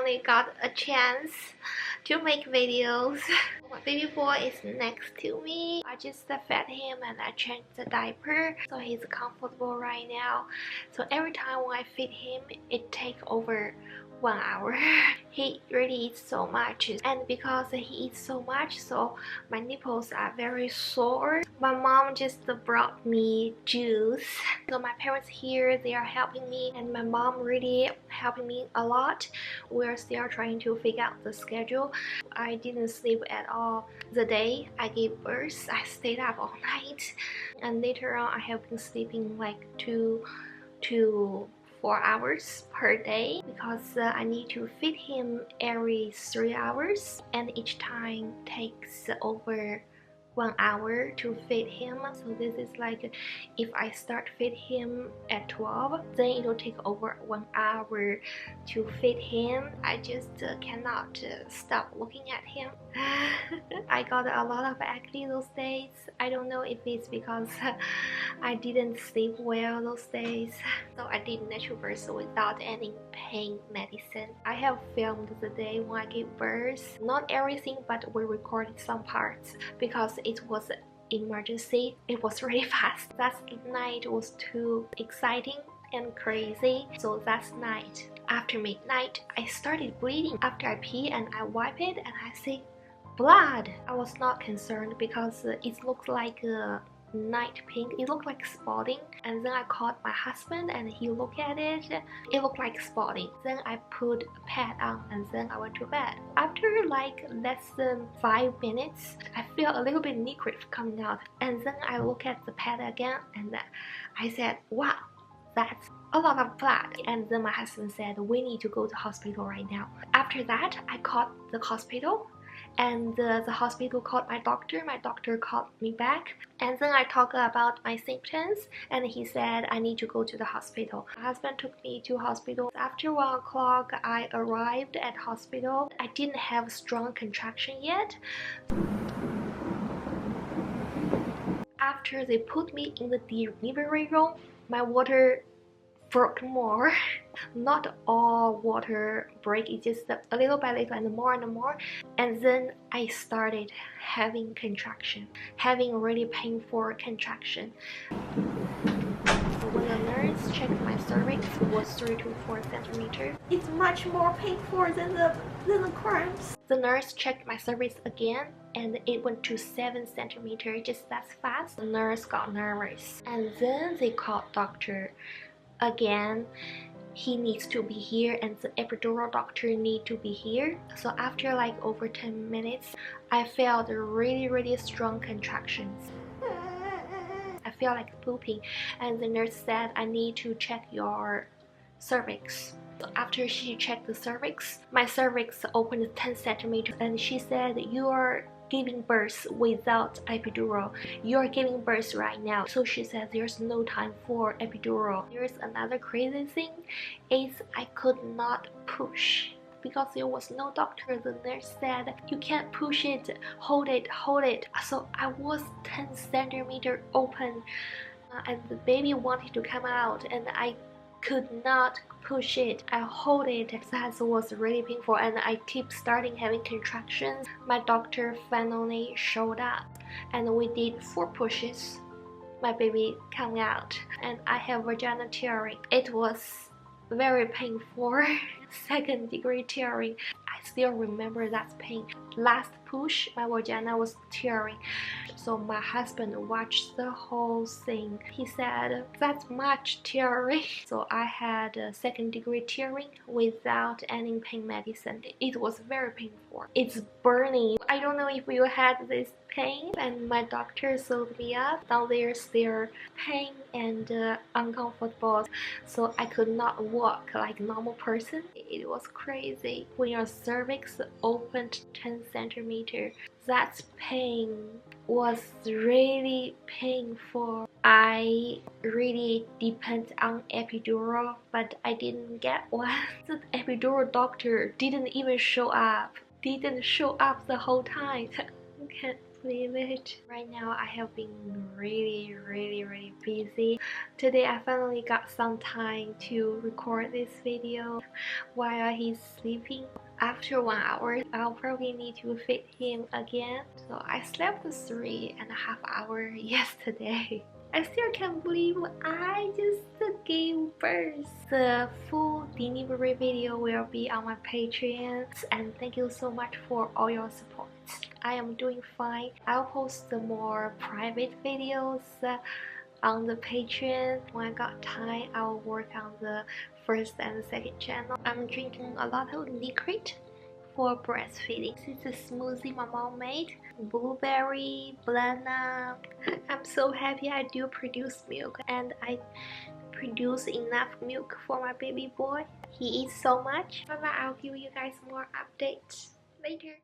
finally got a chance to make videos. My baby boy is next to me. I just fed him and I changed the diaper, so he's comfortable right now. So every time when I feed him, it takes over 1 hour. He really eats so much, and because he eats so much, so my nipples are very sore. My mom just brought me juice. So my parents here, they are helping me, and my mom really helping me a lot. We're still trying to figure out the schedule. I didn't sleep at all the day I gave birth. I stayed up all night, and later on I have been sleeping like 2 to 4 hours per day because I need to feed him every 3 hours, and each time takes over 1 hour to feed him. So this is like, if I start feed him at 12, then it will take over 1 hour to feed him. I just cannot stop looking at him. I got a lot of acne those days. I don't know if it's because I didn't sleep well those days. So I did natural birth without any pain medicine. I have filmed the day when I gave birth. Not everything, but we recorded some parts because it was emergency. It was really fast. That night was too exciting and crazy. So that night, after midnight, I started bleeding. After I pee and I wipe it and I see blood. I was not concerned because it looked like a night pink. It looked like spotting, and then I called my husband and he looked at it. It looked like spotting. Then I put a pad on and then I went to bed. After like less than 5 minutes, I feel a little bit liquid coming out, and then I look at the pad again and I said, wow, that's a lot of blood. And then my husband said, we need to go to hospital right now. After that, I called the hospital, and the hospital called my doctor. My doctor called me back, and then I talked about my symptoms, and he said I need to go to the hospital. My husband took me to hospital. After 1 o'clock, I arrived at hospital. I didn't have strong contraction yet. After they put me in the delivery room, my water broke more. Not all water break, it's just a little by little and more and more. And then I started having contraction, having really painful contraction. When the nurse checked my cervix, it was 3 to 4 centimeters. It's much more painful than the cramps. The nurse checked my cervix again, and it went to 7 centimeters, just that fast. The nurse got nervous, and then they called doctor again. He needs to be here, and the epidural doctor need to be here. So after like over 10 minutes, I felt really strong contractions. I feel like pooping, and the nurse said I need to check your cervix. So after she checked the cervix, my cervix opened 10 centimeters, and she said, you are giving birth without epidural. You're giving birth right now. So she said there's no time for epidural. There's another crazy thing is I could not push because there was no doctor. The nurse said you can't push it, hold it. So I was 10 centimeters open, and the baby wanted to come out, and I could not push it. I hold it. That was really painful, and I keep starting having contractions. My doctor finally showed up, and we did 4 pushes. My baby came out, and I have vagina tearing. It was very painful. 2nd degree tearing. I still remember that pain. Last push, my vagina was tearing. So my husband watched the whole thing. He said, that's much tearing. So I had 2nd degree tearing without any pain medicine. It was very painful. It's burning. I don't know if you had this pain, and my doctor sewed me up. Now there's still pain and uncomfortable, so I could not walk like a normal person. It was crazy. When your cervix opened 10 centimeters, that pain was really painful. I really depend on epidural, but I didn't get one. The epidural doctor didn't even show up. The whole time. I can't believe it. Right now I have been really busy. Today I finally got some time to record this video while he's sleeping. After 1 hour, I'll probably need to feed him again. So I slept 3.5 hours yesterday. I still can't believe I just gave birth. The full delivery video will be on my Patreon, and thank you so much for all your support. I am doing fine. I'll post the more private videos on the Patreon. When I got time, I'll work on the first and second channel. I'm drinking a lot of liquid for breastfeeding. This is a smoothie my mom made. Blueberry, banana. I'm so happy I do produce milk, and I produce enough milk for my baby boy. He eats so much. Bye bye. I'll give you guys more updates later.